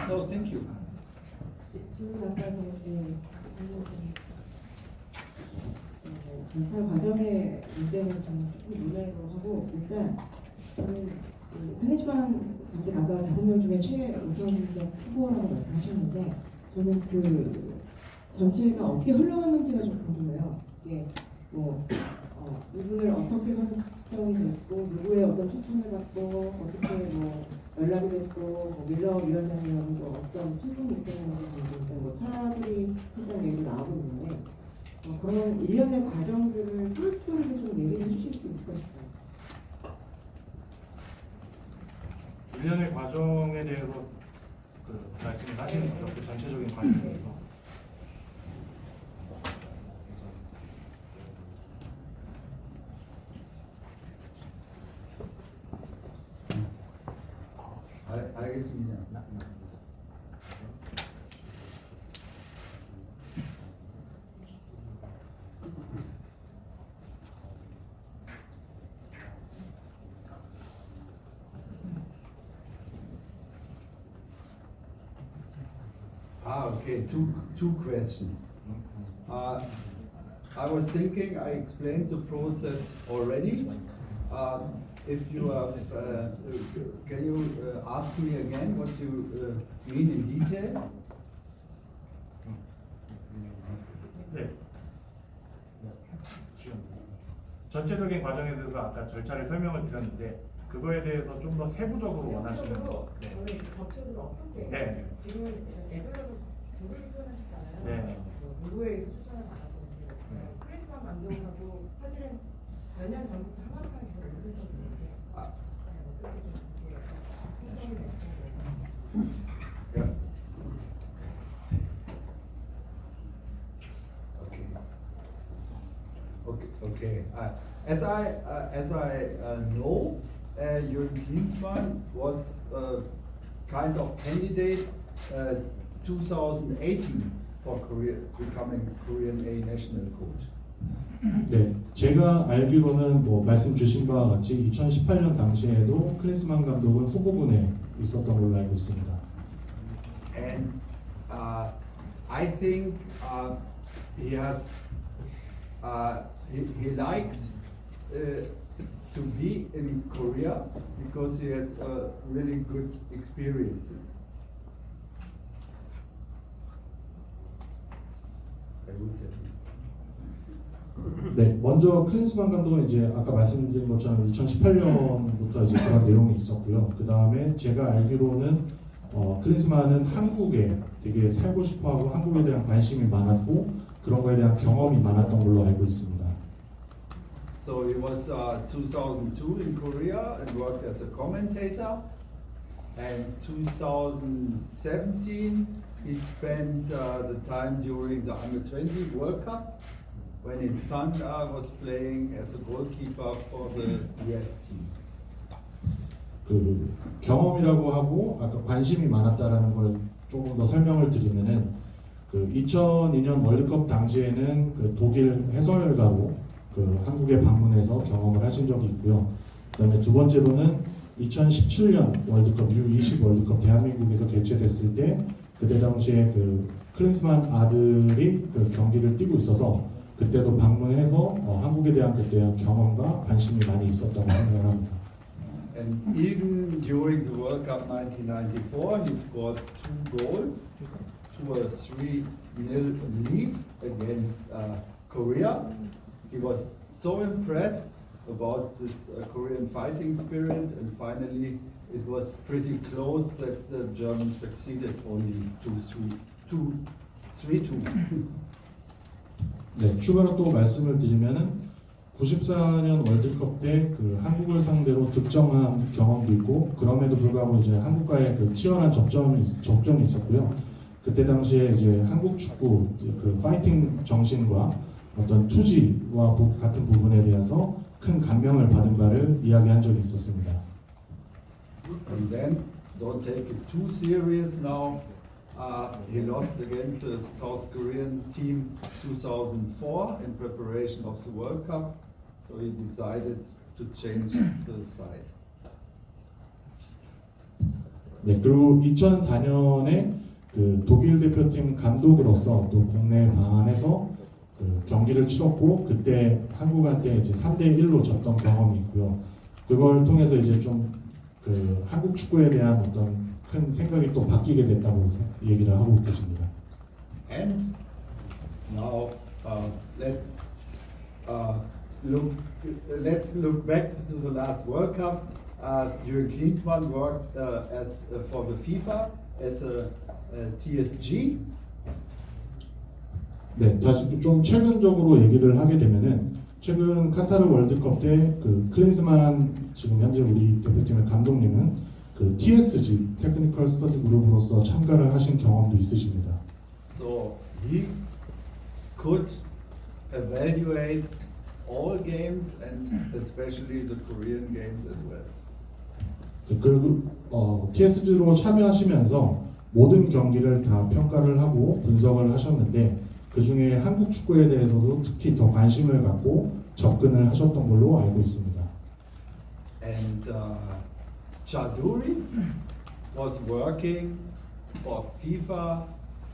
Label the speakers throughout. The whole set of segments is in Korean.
Speaker 1: No, thank you.
Speaker 2: 질문 아까 그 과정의 문제는 좀 조금 논의로 하고 일단 저는 플래시반 관계 나가 5명 중에 최우선 후보라고 말씀하셨는데 저는 그 전체가 어떻게 흘러가는지가 좀 궁금해요. 이게 뭐 누구를 어떻게 선정이 됐고 누구의 어떤 추천을 받고 어떻게 뭐 연락이 됐고 뭐 밀러 위원장이랑 뭐 어떤 친분이 있었는지 뭐 차들이 실장 얘기도 나오고 있는데 그런 일련의 과정들을 뚜렷하게 좀 얘기해 주실 수 있을까 싶어요.
Speaker 3: 일련의 과정에 대해서 그 말씀을 하시는 거죠. 그 전체적인 과정에 대해서.
Speaker 1: 알겠습니다. Okay, two questions. I was thinking, I explained the process already. If you have, can you ask me again what you mean in detail?
Speaker 3: 네. 전체적인 과정에 대해서 아까 절차를 설명을 드렸는데 그거에 대해서 좀 더 세부적으로 원하시는 거. 네.
Speaker 4: 저희 법적으로 어떻게
Speaker 3: 네.
Speaker 4: 지금 예술로 누구를 표현하셨잖아요.
Speaker 3: 네.
Speaker 4: 누구의 추천을 받았는지. 크리스만 감독하고 사실은 몇 년 전부터 한마디만 계속 연습했었는데 어떻게 좀 이렇게 신청이 됐고.
Speaker 1: Yeah. Okay. As I know, Jürgen Klinsmann was kind of candidate 2018 for becoming Korean A national coach.
Speaker 5: 네, 제가 알기로는 뭐 말씀 주신 바와 같이 2018년 당시에도 클린스만 감독은 후보군에 있었던 걸로 알고 있습니다.
Speaker 1: And I think he has he likes to be in Korea because he has really good experiences.
Speaker 5: 네, 먼저 클린스만 감독은 이제 아까 말씀드린 것처럼 2018년부터 이제 그런 내용이 있었고요. 그 다음에 제가 알기로는 클린스만은 한국에 되게 살고 싶어하고 한국에 대한 관심이 많았고 그런 거에 대한 경험이 많았던 걸로 알고 있습니다.
Speaker 1: So he was 2002 in Korea and worked as a commentator. And 2017 he spent the time during the Under-20 World Cup when his son was playing as a goalkeeper for the US team.
Speaker 5: 그 경험이라고 하고 아까 관심이 많았다라는 걸 조금 더 설명을 드리면은 그 2002년 월드컵 당시에는 그 독일 해설가로 그 한국에 방문해서 경험을 하신 적이 있고요. 그다음에 두 번째로는 2017년 월드컵 U20 월드컵 대한민국에서 개최됐을 때 그때 당시에 그 클린스만 아들이 그 경기를 뛰고 있어서 그때도 방문해서 한국에 대한 그때 경험과 관심이 많이 있었다고 생각합니다.
Speaker 1: And even during the World Cup 1994 he scored 2 goals to a 3-0 lead against Korea. He was so impressed about this Korean fighting spirit, and finally it was pretty close that the Germans succeeded only 3-2.
Speaker 5: 네, 추가로 또 말씀을 드리면은 94년 월드컵 때 그 한국을 상대로 득점한 경험도 있고 그럼에도 불구하고 이제 한국과의 그 치열한 접전이 있었고요. 그때 당시에 이제 한국 축구 그 파이팅 정신과 어떤 투지와 같은 부분에 대해서 큰 감명을 받은 바를 이야기한 적이 있었습니다.
Speaker 1: And then, don't take it too serious now. He lost against the South Korean team 2004 in preparation of the World Cup. So he decided to change the site.
Speaker 5: 네, 그리고 2004년에 그 독일 대표팀 감독으로서 또 국내 방한해서 그 경기를 치렀고 그때 한국한테 이제 3대1로 졌던 경험이 있고요. 그걸 통해서 이제 좀 그 한국 축구에 대한 어떤 큰 생각이 또 바뀌게 됐다고 얘기를 하고 계십니다.
Speaker 1: And now let's look back to the last World Cup. Jürgen Klinsmann worked for the FIFA as a TSG.
Speaker 5: 네, 다시 좀 최근적으로 얘기를 하게 되면은 최근 카타르 월드컵 때 그 클린스만 지금 현재 우리 대표팀의 감독님은 그 TSG 테크니컬 스터디 그룹으로서 참가를 하신 경험도 있으십니다.
Speaker 1: So he could evaluate all games and especially the Korean games as well.
Speaker 5: TSG로 참여하시면서 모든 경기를 다 평가를 하고 분석을 하셨는데 그 중에 한국 축구에 대해서도 특히 더 관심을 갖고 접근을 하셨던 걸로 알고 있습니다.
Speaker 1: And Chaduri was working for FIFA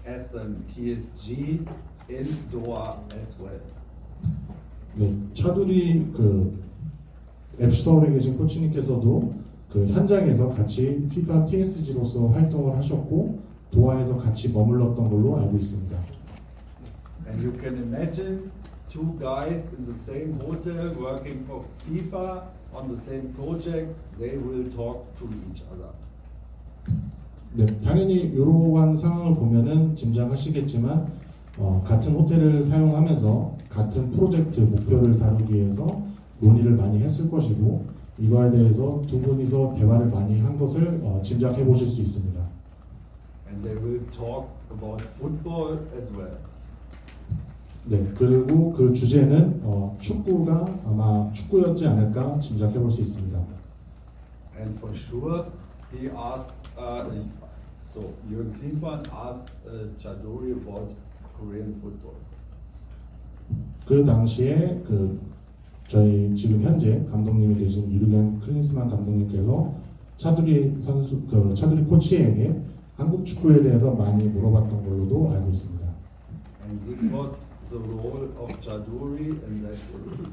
Speaker 1: as a TSG in Doha as well.
Speaker 5: 네, 차두리 그 FC 서울에 계신 코치님께서도 그 현장에서 같이 FIFA TSG로서 활동을 하셨고 도하에서 같이 머물렀던 걸로 알고 있습니다.
Speaker 1: And you can imagine two guys in the same hotel working for FIFA on the same project, they will talk to each other.
Speaker 5: 네, 당연히 이러한 상황을 보면은 짐작하시겠지만 같은 호텔을 사용하면서 같은 프로젝트 목표를 다루기 위해서 논의를 많이 했을 것이고 이거에 대해서 두 분이서 대화를 많이 한 것을 짐작해 보실 수 있습니다.
Speaker 1: And they will talk about football as well.
Speaker 5: 네, 그리고 그 주제는 축구가 아마 축구였지 않을까 짐작해 볼 수 있습니다.
Speaker 1: And for sure, he asked, so Jürgen Klinsmann asked Chaduri about Korean football.
Speaker 5: 그 당시에 그 저희 지금 현재 감독님이 되신 유르겐 클린스만 감독님께서 차두리 선수 그 차두리 코치에게 한국 축구에 대해서 많이 물어봤던 걸로도 알고 있습니다.
Speaker 1: And this was the role of Chaduri in that game.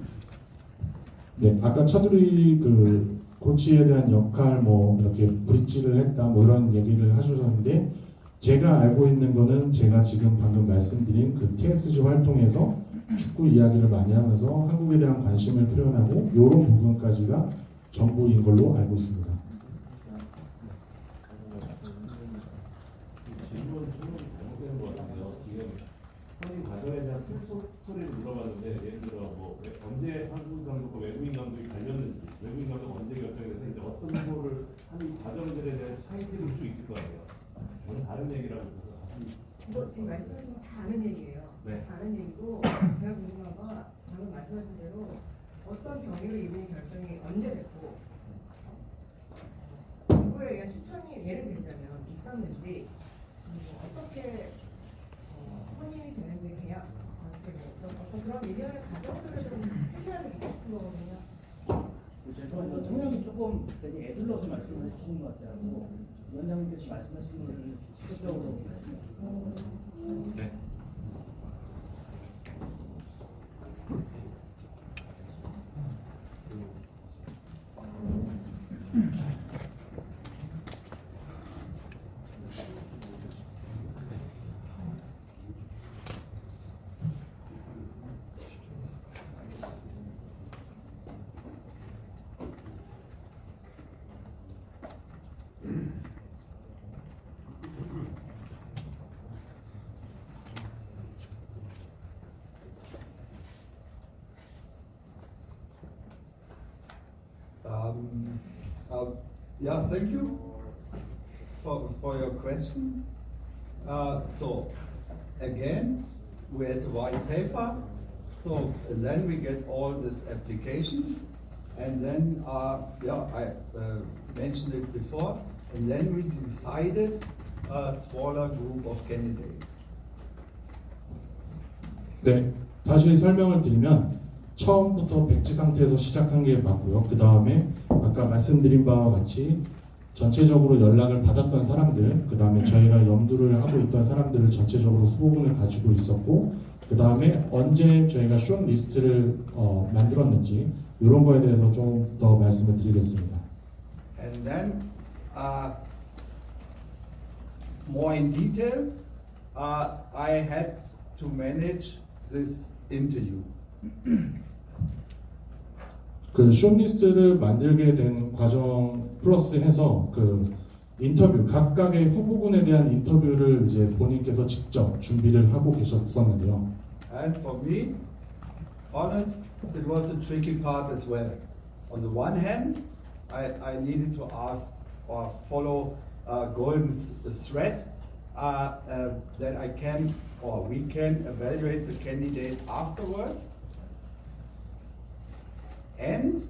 Speaker 5: 네, 아까 차두리 그 코치에 대한 역할 뭐 이렇게 브릿지를 했다 뭐 이런 얘기를 하셨는데 제가 알고 있는 거는 제가 지금 방금 말씀드린 그 TSG 활동에서 축구 이야기를 많이 하면서 한국에 대한 관심을 표현하고 이런 부분까지가 전부인 걸로 알고 있습니다.
Speaker 6: 선임 과정에 대한 스토리를 물어봤는데 예를 들어 뭐 언제 한국 감독과 외국인 감독이 갈렸는지 외국인 감독 언제 결정해서 이제 어떤 후보를 하는 과정들에 대한 차이점이 수 있을 거 아니에요. 저는 다른 얘기라고 해서
Speaker 4: 이거 지금 말씀하신 거 다 아는 얘기예요.
Speaker 6: 네.
Speaker 4: 다 아는 얘기고 제가 궁금한 건 방금 말씀하신 대로 어떤 경위로 이분이 결정이 언제 됐고 그거에 의한 추천이 예를 들자면 있었는지 어떻게 혼인이 되는지 계약 어떤 그런 일련의 과정들을 좀 해결하는 게 싶은 거거든요.
Speaker 7: 죄송한데 통역이 조금 되게 애들러서 말씀을 해주시는 것 같아요. 위원장님께서 말씀하신 거를 직접적으로 말씀해
Speaker 3: 네.
Speaker 1: Yeah, thank you for your question. So again, we had the white paper. So and then we get all these applications, and then yeah, I mentioned it before, and then we decided a smaller group of candidates.
Speaker 5: 네, 다시 설명을 드리면 처음부터 백지 상태에서 시작한 게 맞고요. 그 다음에 아까 말씀드린 바와 같이 전체적으로 연락을 받았던 사람들, 그 다음에 저희가 염두를 하고 있던 사람들을 전체적으로 후보군을 가지고 있었고, 그 다음에 언제 저희가 숏 리스트를 만들었는지 이런 거에 대해서 좀 더 말씀을 드리겠습니다.
Speaker 1: And then, more in detail, I had to manage this interview.
Speaker 5: 그 숏리스트를 만들게 된 과정 플러스 해서 그 인터뷰, 각각의 후보군에 대한 인터뷰를 이제 본인께서 직접 준비를 하고 계셨었는데요.
Speaker 1: And for me, honest, it was a tricky part as well. On the one hand, I needed to ask or follow Golden's thread that I can or we can evaluate the candidate afterwards. And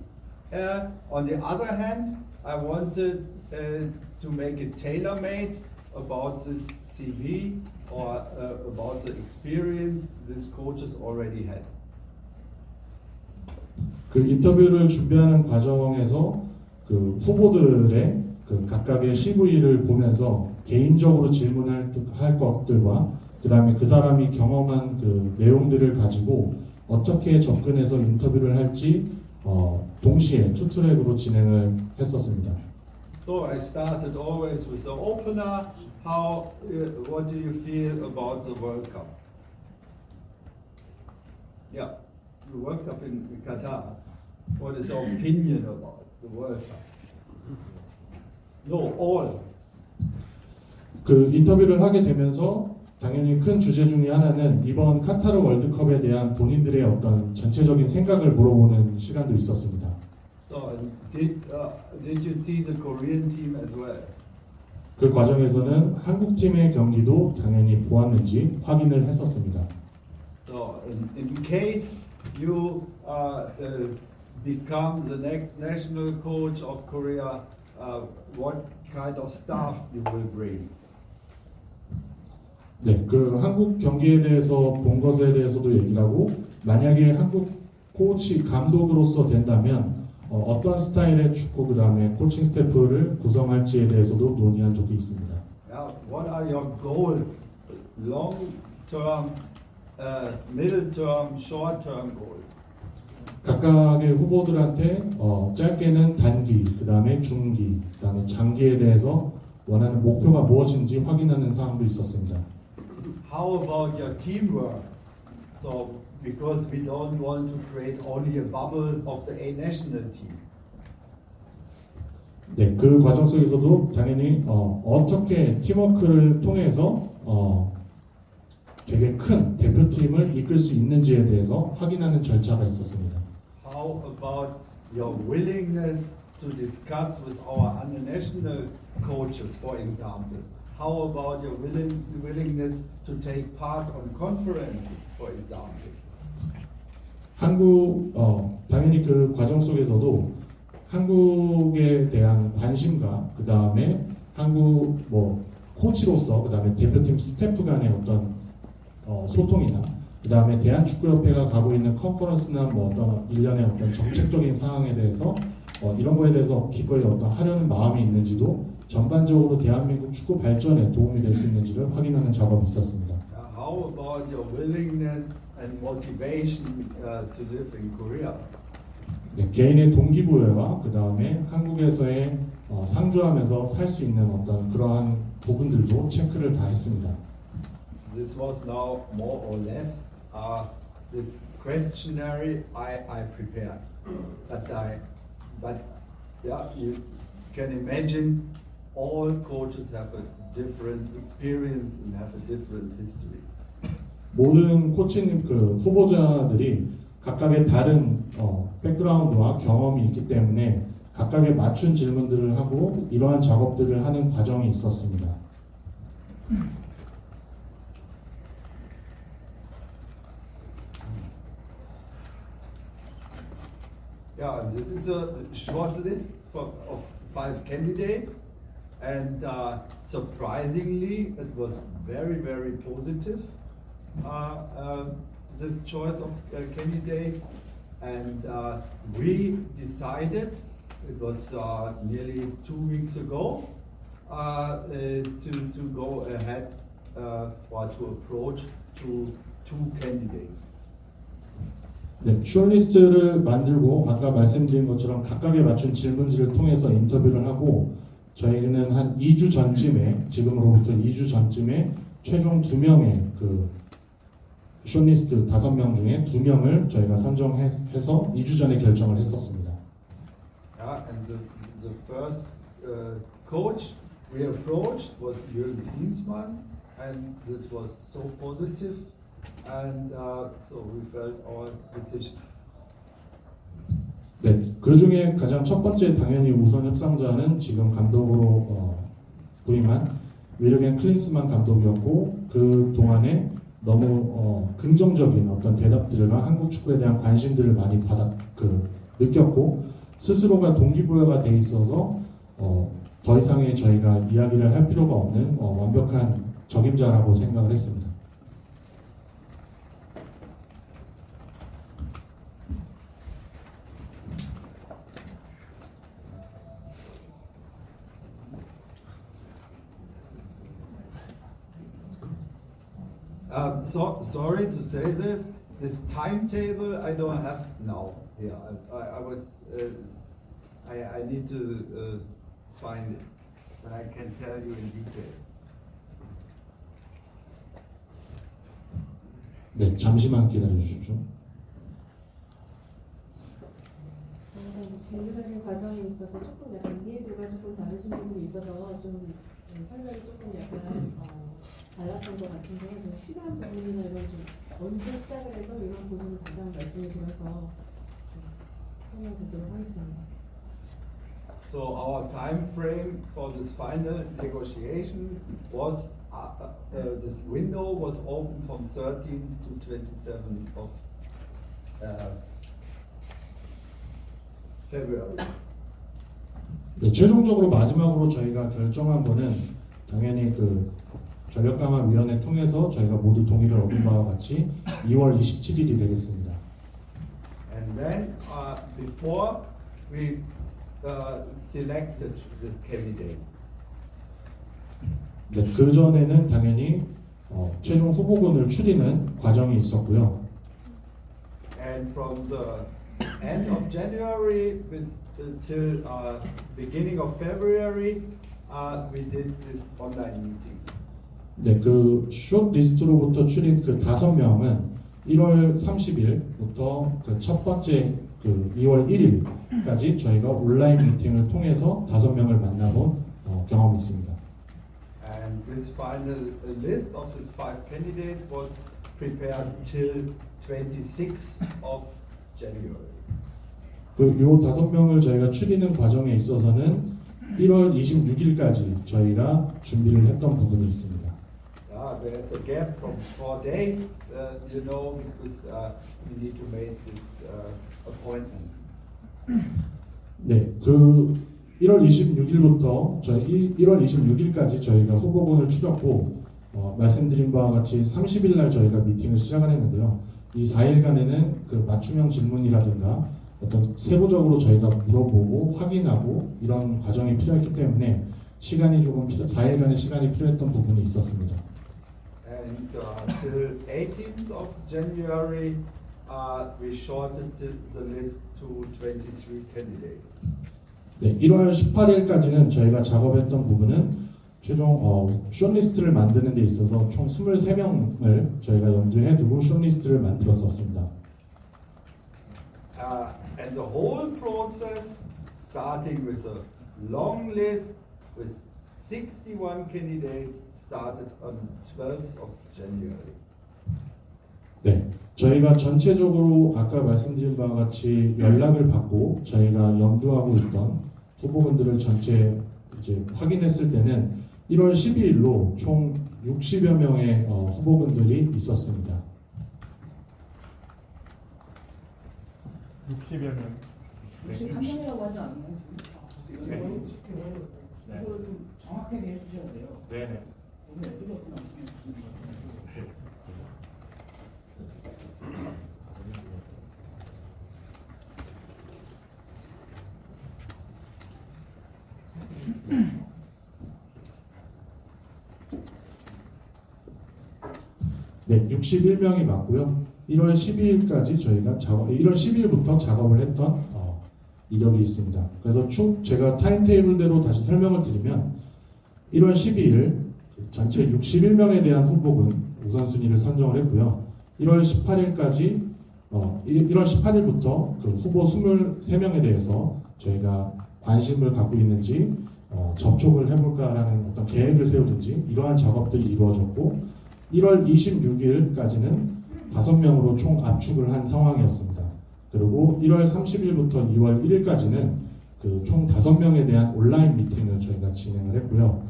Speaker 1: on the other hand, I wanted to make it tailor-made about this CV or about the experience these coaches already had.
Speaker 5: 그 인터뷰를 준비하는 과정에서 그 후보들의 그 각각의 CV를 보면서 개인적으로 질문할 할 것들과 그 다음에 그 사람이 경험한 그 내용들을 가지고 어떻게 접근해서 인터뷰를 할지 동시에 투 트랙으로 진행을 했었습니다.
Speaker 1: So I started always with the opener. What do you feel about the World Cup? Yeah, the World Cup in Qatar. What is your opinion about the World Cup? No, all.
Speaker 5: 그 인터뷰를 하게 되면서 당연히 큰 주제 중에 하나는 이번 카타르 월드컵에 대한 본인들의 어떤 전체적인 생각을 물어보는 시간도 있었습니다.
Speaker 1: So did you see the Korean team as well?
Speaker 5: 그 과정에서는 한국 팀의 경기도 당연히 보았는지 확인을 했었습니다.
Speaker 1: So in case you become the next national coach of Korea, what kind of staff you will bring?
Speaker 5: 네, 그 한국 경기에 대해서 본 것에 대해서도 얘기를 하고 만약에 한국 코치 감독으로서 된다면 어떤 스타일의 축구 그 다음에 코칭 스태프를 구성할지에 대해서도 논의한 적이 있습니다.
Speaker 1: Yeah, what are your goals? Long term, middle term, short term goals?
Speaker 5: 각각의 후보들한테 짧게는 단기, 그 다음에 중기, 그 다음에 장기에 대해서 원하는 목표가 무엇인지 확인하는 사항도 있었습니다.
Speaker 1: How about your teamwork? So, because we don't want to create only a bubble of the A national team.
Speaker 5: 네, 그 과정 속에서도 당연히 어떻게 팀워크를 통해서 되게 큰 대표팀을 이끌 수 있는지에 대해서 확인하는 절차가 있었습니다.
Speaker 1: How about your willingness to discuss with our national coaches, for example? How about your willingness to take part on conferences, for example?
Speaker 5: 당연히 그 과정 속에서도 한국에 대한 관심과 그 다음에 한국 코치로서 그 다음에 대표팀 스태프 간의 어떤 소통이나 그 다음에 대한축구협회가 가고 있는 컨퍼런스나 어떤 일련의 어떤 정책적인 사항에 대해서 이런 거에 대해서 기꺼이 하려는 마음이 있는지도 전반적으로 대한민국 축구 발전에 도움이 될 수 있는지를 확인하는 작업이 있었습니다.
Speaker 1: How about your willingness and motivation to live in Korea?
Speaker 5: 네, 개인의 동기부여와 그 다음에 한국에서의 상주하면서 살 수 있는 어떤 그러한 부분들도 체크를 다 했습니다.
Speaker 1: This was now more or less this questionnaire I prepared, but yeah, you can imagine all coaches have a different experience and have a different history.
Speaker 5: 모든 코칭 그 후보자들이 각각의 다른 백그라운드와 경험이 있기 때문에 각각의 맞춘 질문들을 하고 이러한 작업들을 하는 과정이 있었습니다.
Speaker 1: Yeah, and this is a short list of 5 candidates, and surprisingly, it was very, very positive. This choice of candidates, And we decided, it was nearly 2 weeks ago, to go ahead or to approach to 2 candidates.
Speaker 5: 네, 숏리스트를 만들고 아까 말씀드린 것처럼 각각에 맞춘 질문지를 통해서 인터뷰를 하고 저희는 한 2주 전쯤에 지금으로부터 2주 전쯤에 최종 2명의 그 숏리스트 5명 중에 2명을 저희가 선정해서 2주 전에 결정을 했었습니다.
Speaker 1: Yeah, and the first coach we approached was Jürgen Klinsmann, and this was so positive, and so we felt our decision.
Speaker 5: 네, 그 중에 가장 첫 번째 당연히 우선 협상자는 지금 감독으로 부임한 위르겐 클린스만 감독이었고 그 동안에 너무 긍정적인 어떤 대답들과 한국 축구에 대한 관심들을 많이 느꼈고 스스로가 동기부여가 돼 있어서 더 이상의 저희가 이야기를 할 필요가 없는 완벽한 적임자라고 생각을 했습니다.
Speaker 1: Sorry to say this timetable I don't have now here. I need to find it, but I can tell you in detail.
Speaker 5: 네, 잠시만 기다려 주십시오.
Speaker 4: 진급하는 과정에 있어서 조금 약간 이해도가 조금 다르신 부분이 있어서 좀 설명이 조금 약간 달랐던 것 같은데 그 시간 부분이나 이런 좀 언제 시작을 해서 이런 부분을 가장 말씀을 드려서 설명 드리도록 하겠습니다.
Speaker 1: So our time frame for this final negotiation was this window was open from 13th to 27th of February.
Speaker 5: 네, 최종적으로 마지막으로 저희가 결정한 거는 당연히 그 전력강화위원회 통해서 저희가 모두 동의를 얻은 바와 같이 2월 27일이 되겠습니다.
Speaker 1: And then before we selected this candidate.
Speaker 5: 네, 그 전에는 당연히 최종 후보군을 추리는 과정이 있었고요.
Speaker 1: And from the end of January till beginning of February, we did this online meeting.
Speaker 5: 네, 그 숏리스트로부터 추린 그 5명은 1월 30일부터 그 첫 번째 그 2월 1일까지 저희가 온라인 미팅을 통해서 5명을 만나본 경험이 있습니다.
Speaker 1: And this final list of these 5 candidates was prepared till 26th of January.
Speaker 5: 요 5명을 저희가 추리는 과정에 있어서는 1월 26일까지 저희가 준비를 했던 부분이 있습니다.
Speaker 1: There's a gap from 4 days, because we need to make these appointments.
Speaker 5: 네, 그 1월 26일부터 저희 1월 26일까지 저희가 후보군을 추렸고 말씀드린 바와 같이 30일 날 저희가 미팅을 시작을 했는데요. 이 4일간에는 그 맞춤형 질문이라든가 어떤 세부적으로 저희가 물어보고 확인하고 이런 과정이 필요했기 때문에 시간이 조금 4일간의 시간이 필요했던 부분이 있었습니다.
Speaker 1: And till 18th of January, we shortened the list to 23 candidates.
Speaker 5: 네, 1월 18일까지는 저희가 작업했던 부분은 최종 숏리스트를 만드는 데 있어서 총 23명을 저희가 염두에 두고 숏리스트를 만들었었습니다.
Speaker 1: And the whole process, starting with a long list with 61 candidates, started on 12th of January.
Speaker 5: 네, 저희가 전체적으로 아까 말씀드린 바와 같이 연락을 받고 저희가 염두하고 있던 후보군들을 전체 이제 확인했을 때는 1월 12일로 총 60여 명의 후보군들이 있었습니다.
Speaker 3: 60여 명.
Speaker 7: 혹시 한 명이라고 하지 않나요? 지금?
Speaker 3: 네.
Speaker 7: 이걸 좀 정확하게 해주셔야 돼요.
Speaker 3: 네네.
Speaker 7: 오늘 에피소드 말씀해 주시는 거 같아요.
Speaker 5: 네, 61명이 맞고요. 1월 12일까지 저희가 1월 12일부터 작업을 했던 이력이 있습니다. 그래서 제가 타임테이블대로 다시 설명을 드리면 1월 12일 전체 61명에 대한 후보군 우선순위를 선정을 했고요. 1월 18일까지 1월 18일부터 그 후보 23명에 대해서 저희가 관심을 갖고 있는지 접촉을 해볼까라는 어떤 계획을 세우든지 이러한 작업들이 이루어졌고 1월 26일까지는 5명으로 총 압축을 한 상황이었습니다. 그리고 1월 30일부터 2월 1일까지는 그 총 5명에 대한 온라인 미팅을 저희가 진행을 했고요.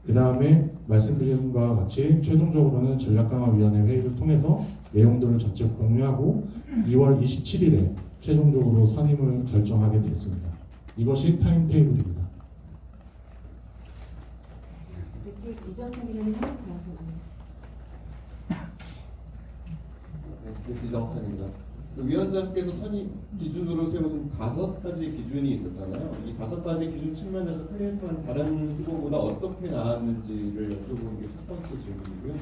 Speaker 5: 그 다음에 말씀드린 바와 같이 최종적으로는 전략강화위원회 회의를 통해서 내용들을 전체 공유하고 2월 27일에 최종적으로 선임을 결정하게 됐습니다. 이것이 타임테이블입니다.
Speaker 2: 이전 사기는
Speaker 8: 이정찬입니다. 위원장께서 선임 기준으로 세우신 5가지 기준이 있었잖아요. 이 5가지 기준 측면에서 클린스만 다른 후보보다 어떻게 나왔는지를 여쭤보는 게 첫 번째 질문이고요.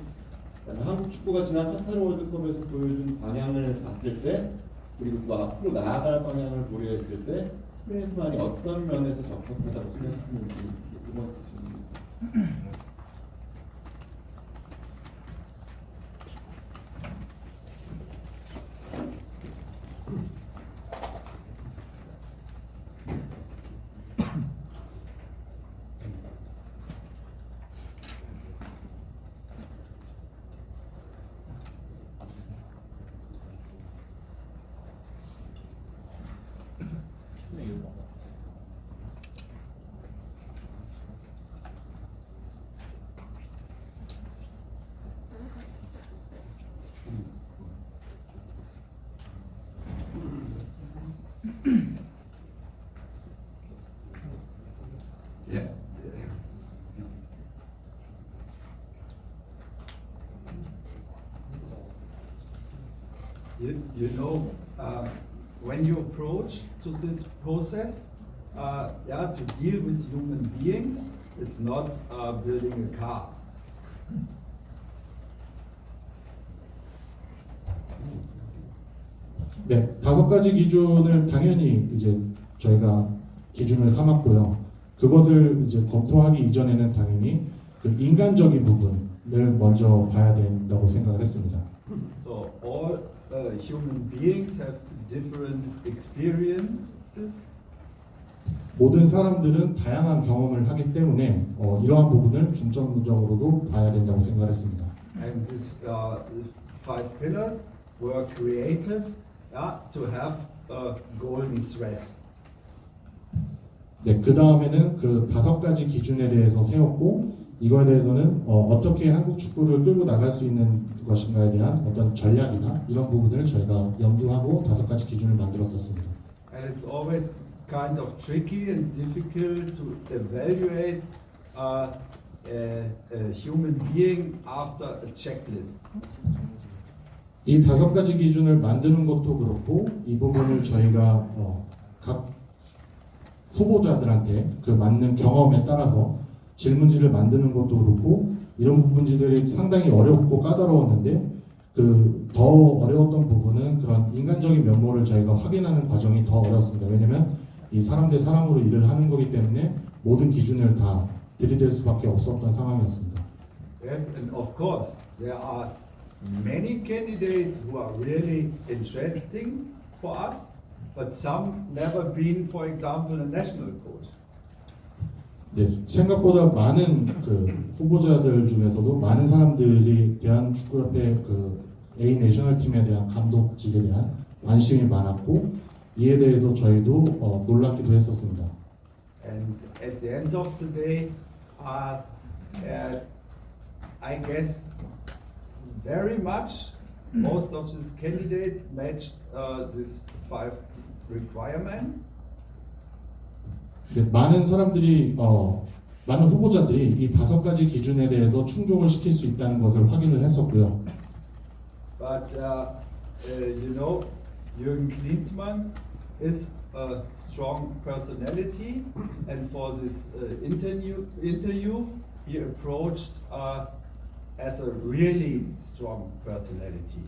Speaker 8: 한국 축구가 지난 카타르 월드컵에서 보여준 방향을 봤을 때 그리고 또 앞으로 나아갈 방향을 고려했을 때 클린스만이 어떤 면에서 적합하다고 생각하는지 두 번째 질문입니다.
Speaker 1: Yeah. You know, when you approach to this process, to deal with human beings, it's not building a car.
Speaker 5: 네, 5가지 기준을 당연히 이제 저희가 기준을 삼았고요. 그것을 이제 검토하기 이전에는 당연히 그 인간적인 부분을 먼저 봐야 된다고 생각을 했습니다.
Speaker 1: So all human beings have different experiences.
Speaker 5: 모든 사람들은 다양한 경험을 하기 때문에 이러한 부분을 중점적으로도 봐야 된다고 생각했습니다.
Speaker 1: And these 5 pillars were created to have a golden thread.
Speaker 5: 네, 그 다음에는 그 5가지 기준에 대해서 세웠고 이거에 대해서는 어떻게 한국 축구를 끌고 나갈 수 있는 것인가에 대한 어떤 전략이나 이런 부분을 저희가 염두하고 5가지 기준을 만들었었습니다.
Speaker 1: And it's always kind of tricky and difficult to evaluate a human being after a checklist.
Speaker 5: 이 5가지 기준을 만드는 것도 그렇고 이 부분을 저희가 각 후보자들한테 그 맞는 경험에 따라서 질문지를 만드는 것도 그렇고 이런 부분들이 상당히 어렵고 까다로웠는데 그 더 어려웠던 부분은 그런 인간적인 면모를 저희가 확인하는 과정이 더 어렵습니다. 왜냐하면 이 사람 대 사람으로 일을 하는 거기 때문에 모든 기준을 다 들이댈 수밖에 없었던 상황이었습니다.
Speaker 1: Yes, and of course there are many candidates who are really interesting for us, but some never been, for example, a national coach.
Speaker 5: 네, 생각보다 많은 그 후보자들 중에서도 많은 사람들이 대한축구협회 그 A 내셔널 팀에 대한 감독직에 대한 관심이 많았고 이에 대해서 저희도 놀랍기도 했었습니다.
Speaker 1: And at the end of the day, I guess very much most of these candidates matched these 5 requirements.
Speaker 5: 네, 많은 사람들이 많은 후보자들이 이 5가지 기준에 대해서 충족을 시킬 수 있다는 것을 확인을 했었고요.
Speaker 1: But you know, Jürgen Klinsmann is a strong personality, and for this interview, he approached as a really strong personality.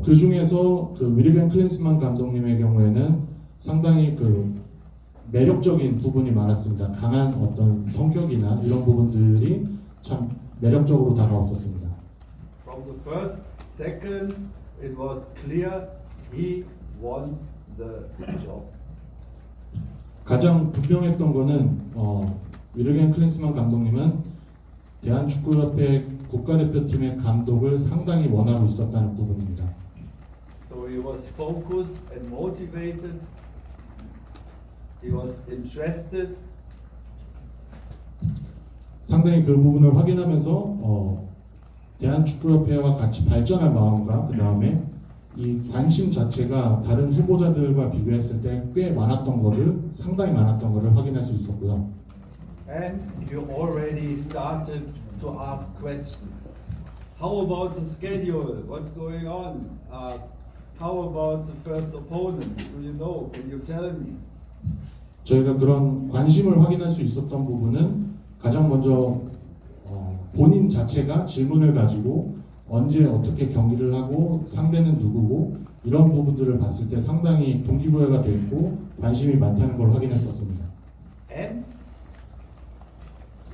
Speaker 5: 그 중에서 그 위르겐 클린스만 감독님의 경우에는 상당히 그 매력적인 부분이 많았습니다. 강한 어떤 성격이나 이런 부분들이 참 매력적으로 다가왔었습니다.
Speaker 1: From the first second, it was clear he wants the job.
Speaker 5: 가장 분명했던 거는 위르겐 클린스만 감독님은 대한축구협회 국가대표팀의 감독을 상당히 원하고 있었다는 부분입니다.
Speaker 1: So he was focused and motivated. He was interested.
Speaker 5: 상당히 그 부분을 확인하면서 대한축구협회와 같이 발전할 마음과 그 다음에 이 관심 자체가 다른 후보자들과 비교했을 때 꽤 많았던 거를 상당히 많았던 거를 확인할 수 있었고요.
Speaker 1: And you already started to ask questions. How about the schedule? What's going on? How about the first opponent? Do you know? Can you tell me?
Speaker 5: 저희가 그런 관심을 확인할 수 있었던 부분은 가장 먼저 본인 자체가 질문을 가지고 언제 어떻게 경기를 하고 상대는 누구고 이런 부분들을 봤을 때 상당히 동기부여가 돼 있고 관심이 많다는 걸 확인했었습니다.
Speaker 1: And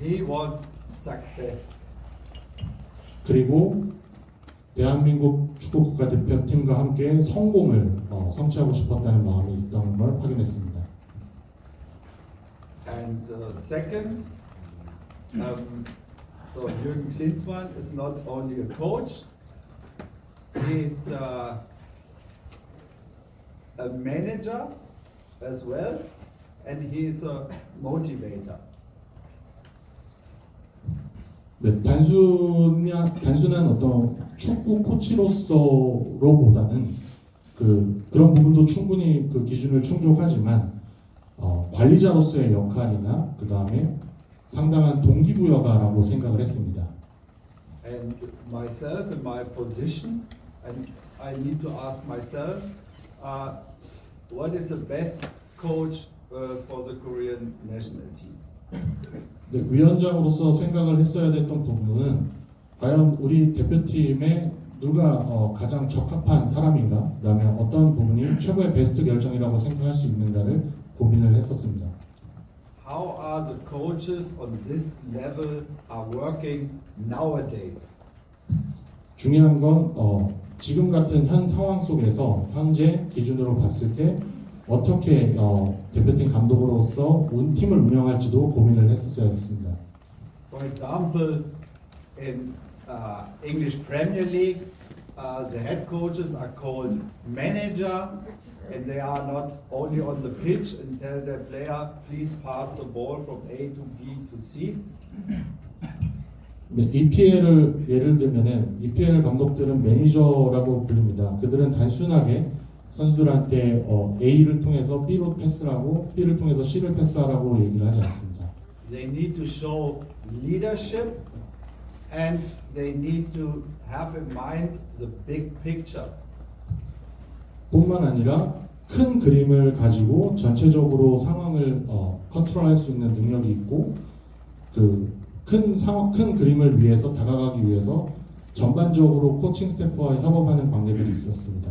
Speaker 1: he wants success.
Speaker 5: 그리고 대한민국 축구 국가대표팀과 함께 성공을 성취하고 싶었다는 마음이 있던 걸 확인했습니다.
Speaker 1: And second, so Jürgen Klinsmann is not only a coach, he is a manager as well, and he is a motivator.
Speaker 5: 네, 단순한 어떤 축구 코치로서로보다는 그런 부분도 충분히 그 기준을 충족하지만 관리자로서의 역할이나 그 다음에 상당한 동기부여가라고 생각을 했습니다.
Speaker 1: And myself in my position, and I need to ask myself, what is the best coach for the Korean national team?
Speaker 5: 네, 위원장으로서 생각을 했어야 됐던 부분은 과연 우리 대표팀에 누가 가장 적합한 사람인가, 그다음에 어떤 부분이 최고의 베스트 결정이라고 생각할 수 있는가를 고민을 했었습니다.
Speaker 1: How are the coaches on this level are working nowadays?
Speaker 5: 중요한 건 지금 같은 현 상황 속에서 현재 기준으로 봤을 때 어떻게 대표팀 감독으로서 팀을 운영할지도 고민을 했었어야 했습니다.
Speaker 1: For example, in English Premier League, the head coaches are called manager, and they are not only on the pitch and tell their player, please pass the ball from A to B to C.
Speaker 5: 네, EPL을 예를 들면은 EPL 감독들은 매니저라고 불립니다. 그들은 단순하게 선수들한테 A를 통해서 B로 패스를 하고 B를 통해서 C를 패스하라고 얘기를 하지 않습니다.
Speaker 1: They need to show leadership, and they need to have in mind the big picture.
Speaker 5: 뿐만 아니라 큰 그림을 가지고 전체적으로 상황을 컨트롤할 수 있는 능력이 있고 큰 그림을 위해서 다가가기 위해서 전반적으로 코칭 스태프와 협업하는 관계들이 있었습니다.